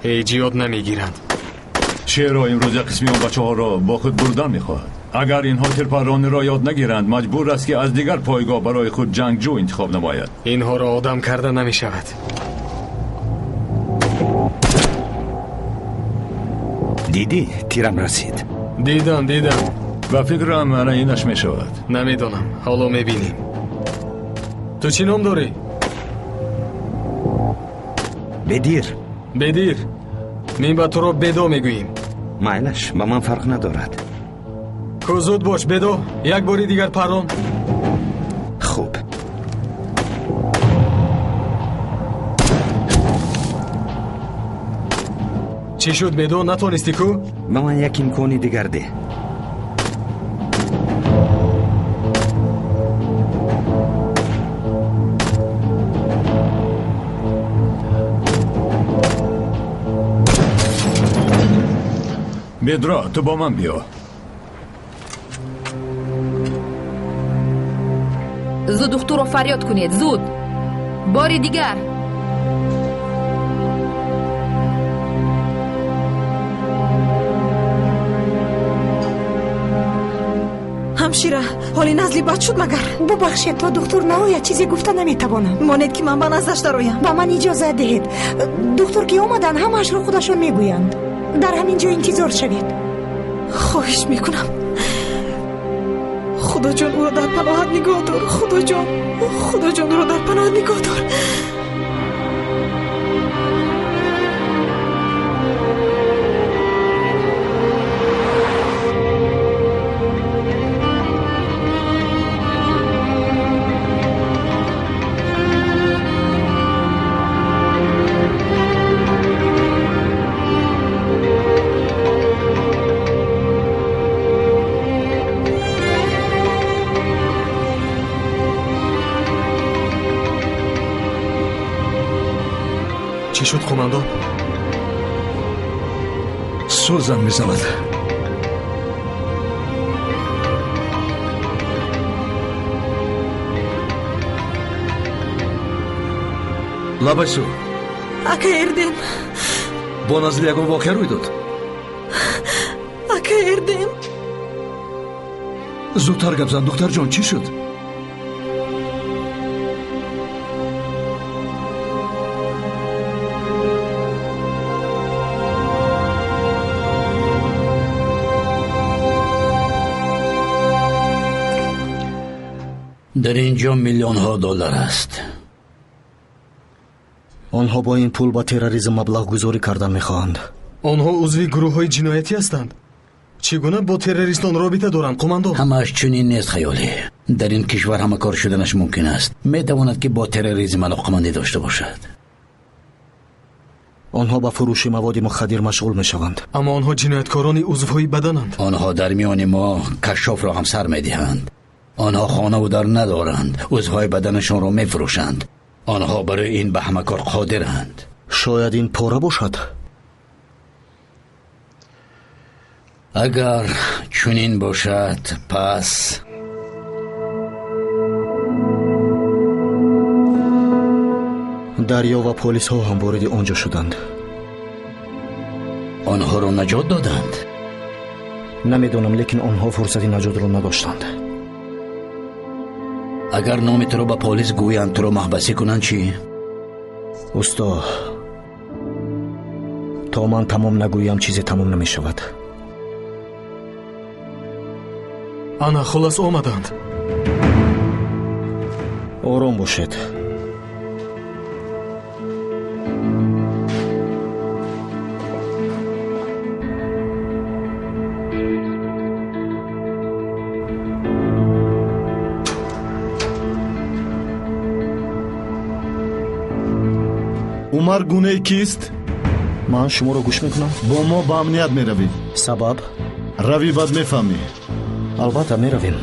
هیچ یاد نمیگیرند. شیرا امروز یک قسمی اون بچه ها را با خود بردن میخواهد. اگر اینها تیرپرانی را یاد نگیرند مجبور است که از دیگر پایگاه برای خود جنگجو انتخاب نماید. اینها را آدم کرده نمیشود. دیدی تیرم رسید. دیدم و فکرم علیینش میشود. نمیدونم، حالا میبینیم. تو چی نام داری؟ بدیر. من با تو را بدو میگوییم. مایلش با من فرق ندارد. کو زود باش بدو. یک باری دیگر پران. خوب. چی شد بدو؟ نتونستی کو؟ با من یک امکانی دیگر ده. بدرا تو با من بیا. زود دختر رو فریاد کنید، زود. باری دیگر. همشیره حالی نزلی بد شد مگر؟ ببخشید تا دکتر نهایت چیزی گفته نمیتوانم. مانید که من به نزدش درایم. با من اجازه دهید. دکتر که اومدن همش رو خودشون میگویند. در همین جا انتظار شوید. خواهش میکنم. خدا جان او را در پناهت نگاه دار. خدا جان او را در پناهت نگاه دار. چی شد قماندان؟ سوزن میزند. لابایسو. اکا اردم. با نزل یکم واقع روی داد. اکا اردم. زودتر گپ زن دختر جان، چی شد؟ در اینجا میلیون ها دلار است. آنها با این پول با تروریسم مبلغ گذاری کردن میخواهند. آنها عضوی گروه های جنایتی هستند. چگونه با تروریستان رابطه دارند قماندان؟ همش چنین نیست خیالی. در این کشور همه کار شدنش ممکن است. میتواند که با تروریسم علاقمندی داشته باشد. آنها با فروش مواد مخدر مشغول میشوند. اما آنها جنایتکاران عضوهای بدنند. آنها در میان ما کشاف را هم سر میدهند. آنها خانه و در ندارند. عضوهای بدنشان را میفروشند. آنها برای این به همه کار قادرند. شاید این پاره باشد. اگر چنین باشد پس دریا و پلیس ها هم وارد آنجا شدند. آنها را نجات دادند؟ نمیدونم، لیکن آنها فرصت نجات را نداشتند. اگر نام تو را به پلیس گویند تو را محبسی کنند چی؟ استاد، تا من تمام نگویم چیزی تمام نمی شود. آنا خلاص آمدند. آرام باشید. عمر گونه کیست؟ من شما رو گوش میکنم. با ما با امنیت میرویم. سبب؟ روی بعد میفهمی. البته میرویم.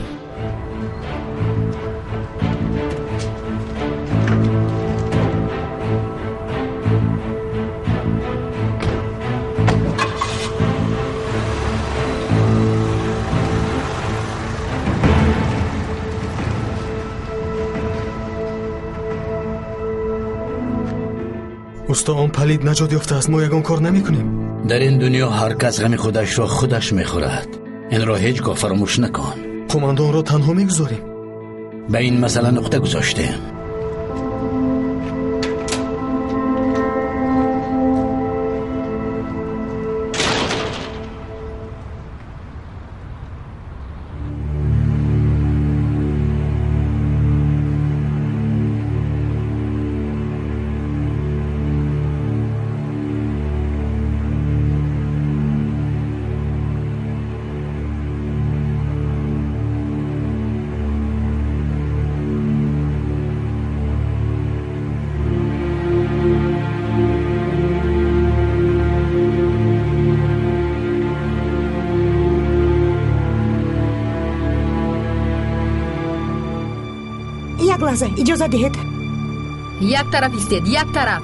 усто он палид наҷот ёфтааст, мо ягон кор намекунем. در این دنیا هر کس غم خودش را خودش میخورد. این را هیچگاه فراموش نکن. قماندонро танҳо мегузорем. به این مسئله نقطه گذاشتیم. як лаҳза иҷозат диҳед. як тараф истед, як тараф.